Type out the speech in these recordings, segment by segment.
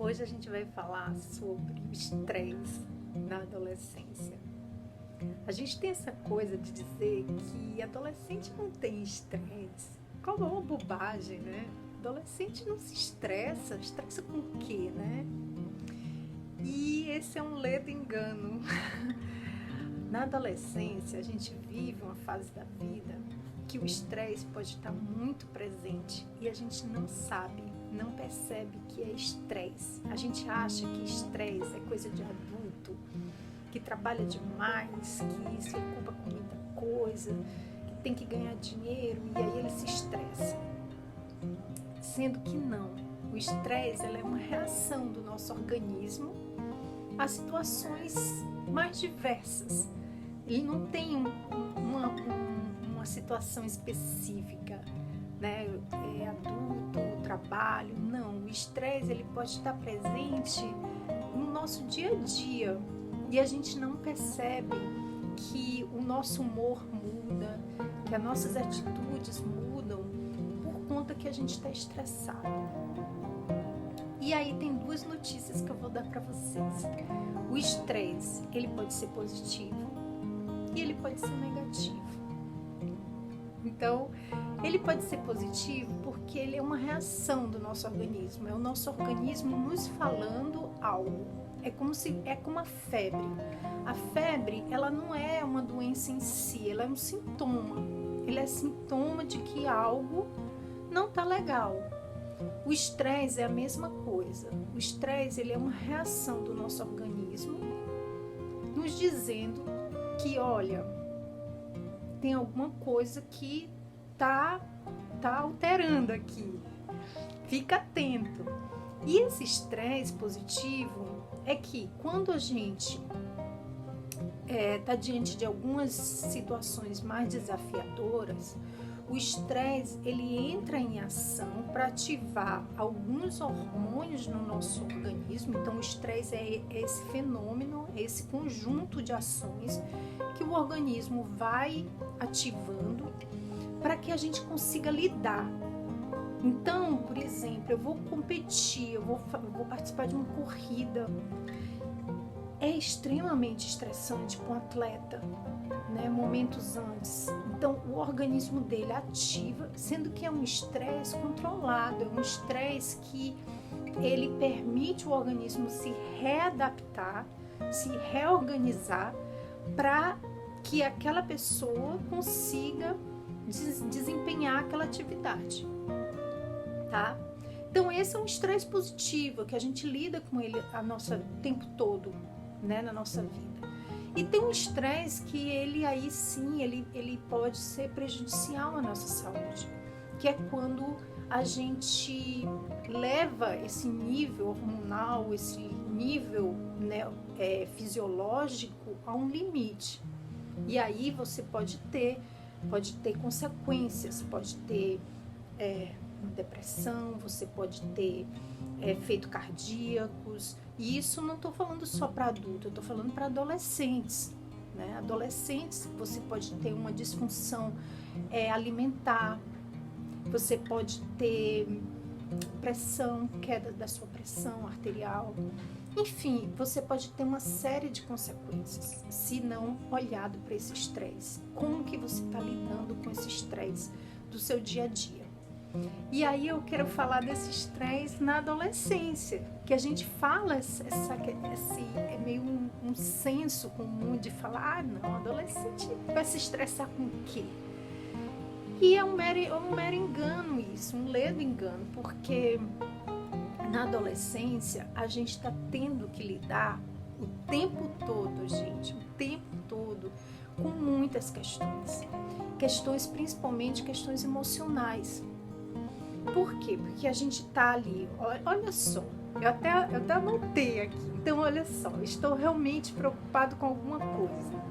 Hoje a gente vai falar sobre o estresse na adolescência. A gente tem essa coisa de dizer que adolescente não tem estresse. Qual é uma bobagem, né? Adolescente não se estressa. Estressa com o quê, né? E esse é um ledo engano. Na adolescência, a gente vive uma fase da vida que o estresse pode estar muito presente e a gente não sabe, não percebe que é estresse. A gente acha que estresse é coisa de adulto, que trabalha demais, que se ocupa com muita coisa, que tem que ganhar dinheiro e aí ele se estressa. Sendo que não. O estresse é uma reação do nosso organismo a situações mais diversas. Ele não tem uma situação específica, né? É adulto, trabalho, não. O estresse ele pode estar presente no nosso dia a dia e a gente não percebe que o nosso humor muda, que as nossas atitudes mudam por conta que a gente está estressado. E aí tem duas notícias que eu vou dar para vocês. O estresse, ele pode ser positivo e ele pode ser negativo. Então, ele pode ser positivo porque ele é uma reação do nosso organismo. É o nosso organismo nos falando algo. É como a febre. A febre, ela não é uma doença em si, ela é um sintoma. Ele é sintoma de que algo não está legal. O estresse é a mesma coisa. O estresse ele é uma reação do nosso organismo nos dizendo que, olha, tem alguma coisa que tá alterando aqui. Fica atento. E esse estresse positivo é que quando a gente está diante de algumas situações mais desafiadoras, o estresse ele entra em ação para ativar alguns hormônios no nosso organismo. Então, o estresse é esse fenômeno, é esse conjunto de ações que o organismo vai ativando para que a gente consiga lidar. Então, por exemplo, eu vou competir, eu vou participar de uma corrida. É extremamente estressante para um atleta, né? Momentos antes. Então, o organismo dele ativa, sendo que é um estresse controlado, é um estresse que ele permite o organismo se readaptar, se reorganizar para que aquela pessoa consiga desempenhar aquela atividade, tá? Então, esse é um estresse positivo, que a gente lida com ele o tempo todo, né, na nossa vida. E tem um estresse que ele aí sim, ele pode ser prejudicial à nossa saúde, que é quando a gente leva esse nível hormonal, esse nível, né, fisiológico a um limite. E aí você pode ter consequências, pode ter depressão, você pode ter efeitos cardíacos. E isso não estou falando só para adultos, eu estou falando para adolescentes, né? Adolescentes, você pode ter uma disfunção alimentar, você pode ter pressão, queda da sua pressão arterial. Enfim, você pode ter uma série de consequências se não olhado para esse estresse. Como que você está lidando com esse estresse do seu dia a dia? E aí eu quero falar desse estresse na adolescência, que a gente fala, é meio um senso comum de falar, não, adolescente vai se estressar com o quê? E é um mero engano isso, um ledo engano, porque na adolescência a gente está tendo que lidar o tempo todo, gente, o tempo todo, com muitas questões principalmente questões emocionais. Por quê? Porque a gente tá ali, olha só, eu até anotei aqui, então olha só, estou realmente preocupado com alguma coisa.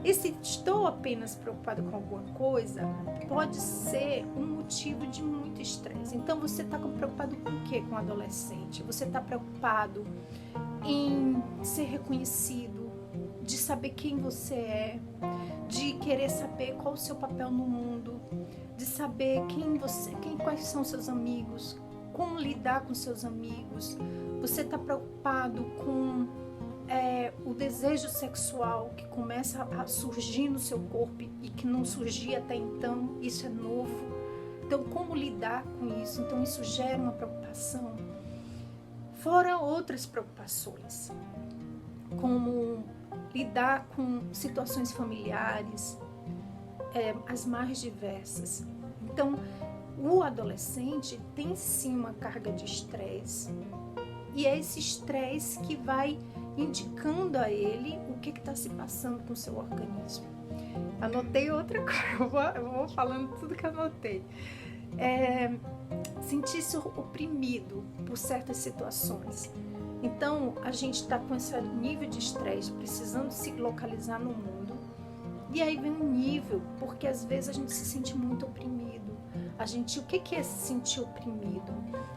Esse estou apenas preocupado com alguma coisa pode ser um motivo de muito estresse. Então você está preocupado com o quê com o adolescente? Você está preocupado em ser reconhecido, de saber quem você é, de querer saber qual o seu papel no mundo, de saber quais são seus amigos, como lidar com seus amigos, você está preocupado com o desejo sexual que começa a surgir no seu corpo e que não surgia até então, isso é novo. Então, como lidar com isso? Então, isso gera uma preocupação. Fora outras preocupações, como lidar com situações familiares, as mais diversas. Então, o adolescente tem sim uma carga de estresse, e é esse estresse que vai indicando a ele o que está se passando com o seu organismo. Anotei outra coisa, eu vou falando tudo que anotei. Sentir-se oprimido por certas situações. Então, a gente está com esse nível de estresse, precisando se localizar no mundo. E aí vem um nível, porque às vezes a gente se sente muito oprimido. O que é se sentir oprimido?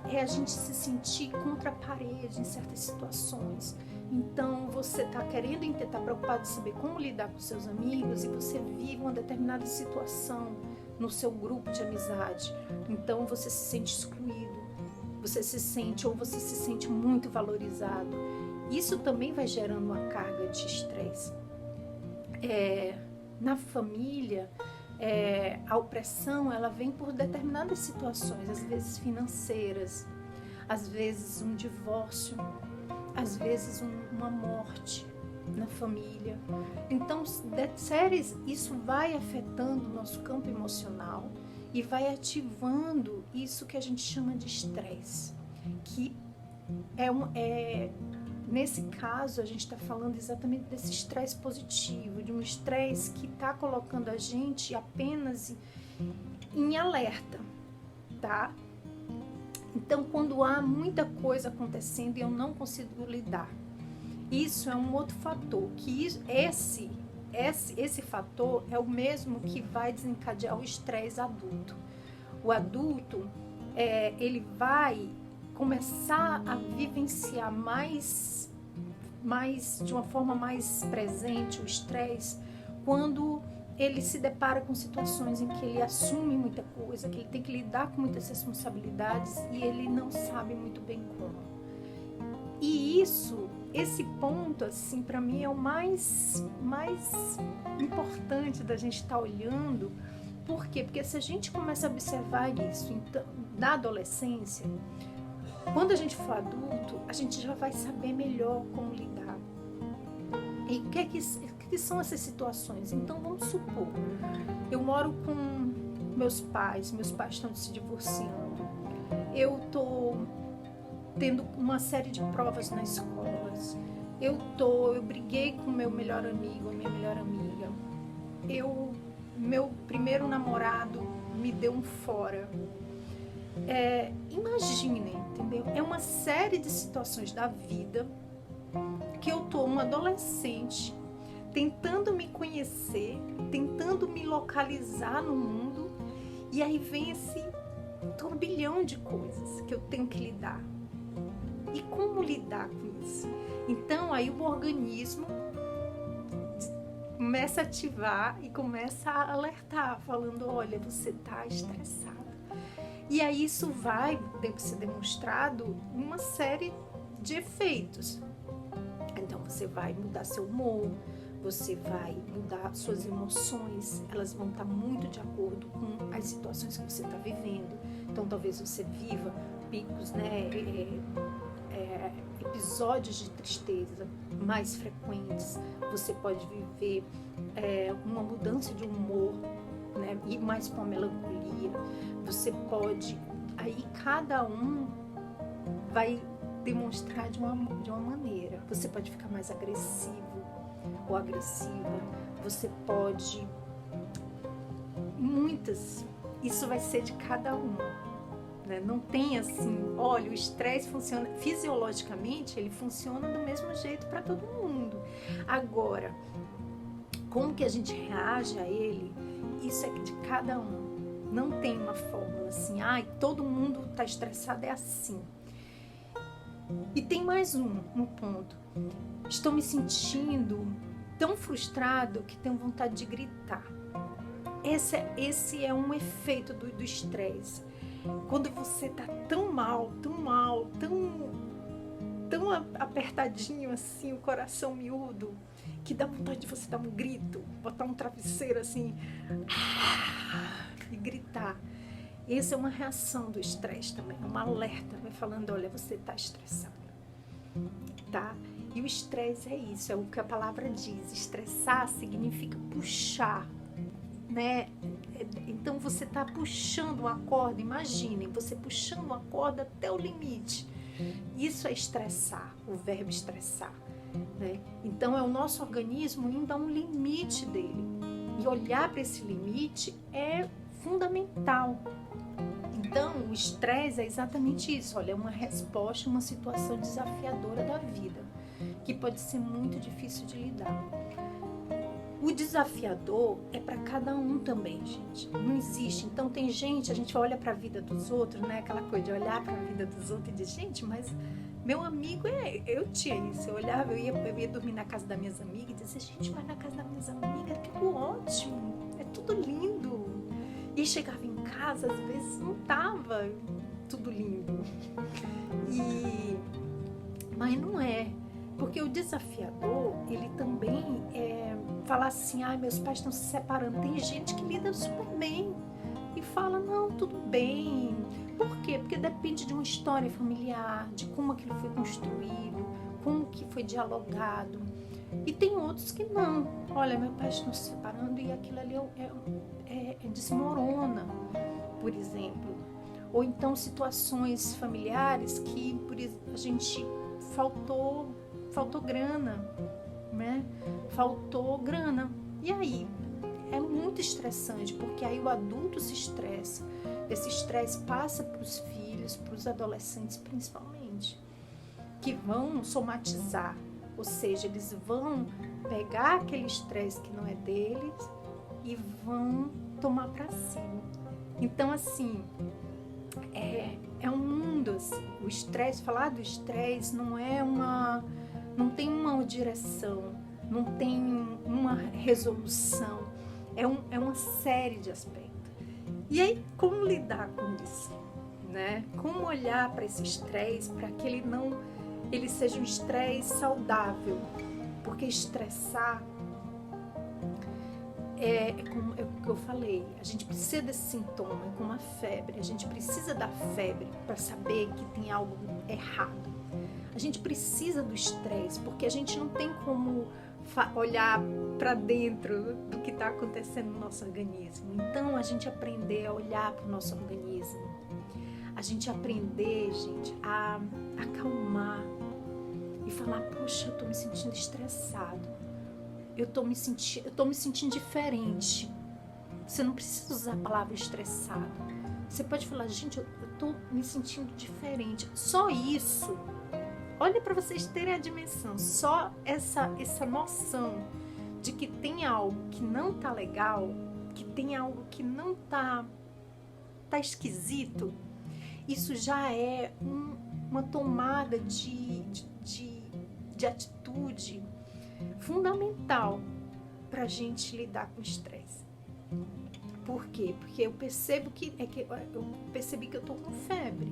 É a gente se sentir contra a parede em certas situações. Então, você está querendo, está preocupado em saber como lidar com seus amigos e você vive uma determinada situação no seu grupo de amizade. Então, você se sente excluído, você se sente muito valorizado. Isso também vai gerando uma carga de estresse. Na família, a opressão ela vem por determinadas situações, às vezes financeiras, às vezes um divórcio, às vezes uma morte na família. Então, isso vai afetando o nosso campo emocional e vai ativando isso que a gente chama de estresse, que nesse caso, a gente está falando exatamente desse estresse positivo, de um estresse que está colocando a gente apenas em alerta, tá? Então, quando há muita coisa acontecendo e eu não consigo lidar, isso é um outro fator, que esse fator é o mesmo que vai desencadear o estresse adulto. O adulto, ele vai começar a vivenciar de uma forma mais presente o estresse quando ele se depara com situações em que ele assume muita coisa, que ele tem que lidar com muitas responsabilidades e ele não sabe muito bem como. E esse ponto, assim, para mim é o mais importante da gente estar olhando. Por quê? Porque se a gente começa a observar isso então, da adolescência, quando a gente for adulto, a gente já vai saber melhor como lidar. E o que são essas situações? Então, vamos supor, eu moro com meus pais estão se divorciando, eu estou tendo uma série de provas nas escolas, eu briguei com meu melhor amigo, a minha melhor amiga, meu primeiro namorado me deu um fora. Imaginem, entendeu? É uma série de situações da vida que eu tô uma adolescente tentando me conhecer, tentando me localizar no mundo, e aí vem esse turbilhão de coisas que eu tenho que lidar. E como lidar com isso? Então aí o organismo começa a ativar e começa a alertar, falando, olha, você está estressado. E aí isso vai ser demonstrado em uma série de efeitos. Então você vai mudar seu humor, você vai mudar suas emoções, elas vão estar muito de acordo com as situações que você está vivendo. Então talvez você viva picos, né, episódios de tristeza mais frequentes, você pode viver uma mudança de humor, né, e mais com a melancolia. Você pode, aí cada um vai demonstrar de uma maneira. Você pode ficar mais agressivo ou agressiva, você pode, isso vai ser de cada um, né? Não tem assim, olha, o estresse funciona, fisiologicamente ele funciona do mesmo jeito para todo mundo. Agora, como que a gente reage a ele, isso é de cada um. Não tem uma fórmula assim, todo mundo está estressado, é assim. E tem mais um ponto. Estou me sentindo tão frustrado que tenho vontade de gritar. Esse é um efeito do estresse. Quando você tá tão mal, tão apertadinho assim, o coração miúdo, que dá vontade de você dar um grito, botar um travesseiro assim e gritar. Essa é uma reação do estresse também, um alerta, vai falando, olha, você está estressado, tá? E o estresse é isso, é o que a palavra diz, estressar significa puxar, né? Então você está puxando uma corda, imaginem, você puxando uma corda até o limite. Isso é estressar, o verbo estressar, né? Então é o nosso organismo indo a um limite dele. E olhar para esse limite é fundamental. Então, o estresse é exatamente isso. Olha, é uma resposta a uma situação desafiadora da vida, que pode ser muito difícil de lidar. O desafiador é para cada um também, gente. Não existe. Então, tem gente, a gente olha para a vida dos outros, né? Aquela coisa de olhar para a vida dos outros e dizer, gente, mas meu amigo, eu tinha isso. Eu olhava, eu ia dormir na casa das minhas amigas e dizia, gente, mas na casa das minhas amigas é tudo ótimo, é tudo lindo. E chegava em casa, às vezes não estava tudo lindo. Mas não é. Porque o desafiador, ele também fala assim, meus pais estão se separando. Tem gente que lida super bem e fala, não, tudo bem. Por quê? Porque depende de uma história familiar, de como aquilo foi construído, como que foi dialogado. E tem outros que não. Olha, meus pais estão se separando e aquilo ali desmorona, por exemplo. Ou então situações familiares que a gente faltou grana, né? Faltou grana. E aí? É muito estressante, porque aí o adulto se estressa. Esse estresse passa para os filhos, para os adolescentes principalmente, que vão somatizar. Ou seja, eles vão pegar aquele estresse que não é deles e vão tomar para si. Então, assim, é um mundo, assim, o estresse, falar do estresse não tem uma direção, não tem uma resolução, é uma série de aspectos. E aí, como lidar com isso, né? Como olhar para esse estresse, para que ele seja um estresse saudável, porque estressar como o que eu falei, a gente precisa desse sintoma, é como a febre, a gente precisa da febre para saber que tem algo errado. A gente precisa do estresse, porque a gente não tem como olhar para dentro do que está acontecendo no nosso organismo. Então, a gente aprender a olhar para o nosso organismo, a gente aprender, gente, a acalmar e falar, poxa, eu estou me sentindo estressado, eu estou me sentindo diferente. Você não precisa usar a palavra estressado. Você pode falar, gente, eu estou me sentindo diferente. Só isso. Olha para vocês terem a dimensão. Só essa noção de que tem algo que não está legal, que tem algo que não tá esquisito. Isso já é uma tomada de atitude fundamental para a gente lidar com o estresse. Por quê? Porque eu percebi que eu tô com febre.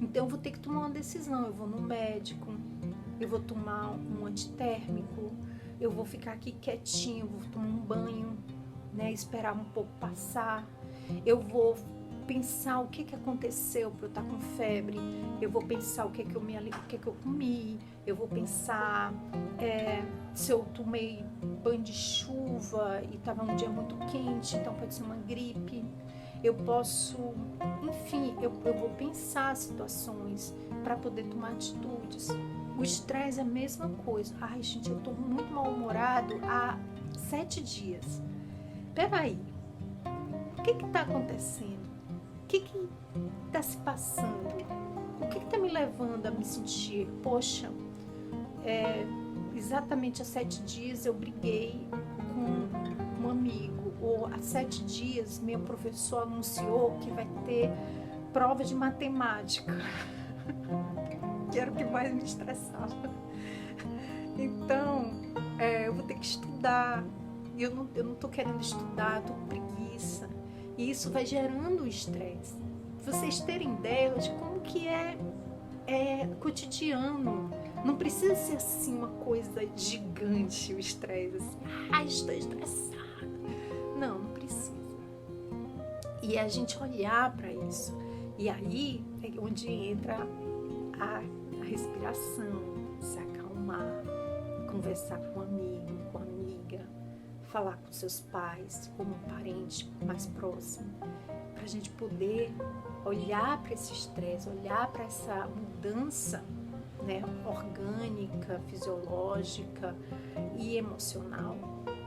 Então eu vou ter que tomar uma decisão. Eu vou no médico, eu vou tomar um antitérmico, eu vou ficar aqui quietinho, vou tomar um banho, né? Esperar um pouco passar. Eu vou pensar o que aconteceu para eu estar com febre. Eu vou pensar o que eu comi. Eu vou pensar se eu tomei banho de chuva e estava um dia muito quente, então pode ser uma gripe. Eu posso, enfim, eu vou pensar situações para poder tomar atitudes. O estresse é a mesma coisa. Ai, gente, eu estou muito mal-humorado há 7 dias. Peraí, o que está acontecendo? O que está se passando? O que está me levando a me sentir, poxa, exatamente há 7 dias eu briguei com um amigo, ou há 7 dias meu professor anunciou que vai ter prova de matemática, que era o que mais me estressava. Então, eu vou ter que estudar, eu não estou querendo estudar, estou com preguiça, e isso vai gerando estresse. vocês terem ideia de como que é cotidiano. Não precisa ser assim uma coisa gigante o estresse, assim, estou estressada. Não, não precisa. E a gente olhar para isso. E aí é onde entra a respiração, se acalmar, conversar com um amigo, com uma amiga, falar com seus pais, com um parente mais próximo, para a gente poder olhar para esse estresse, olhar para essa mudança, né, orgânica, fisiológica e emocional,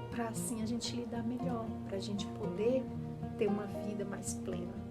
para assim a gente lidar melhor, para a gente poder ter uma vida mais plena.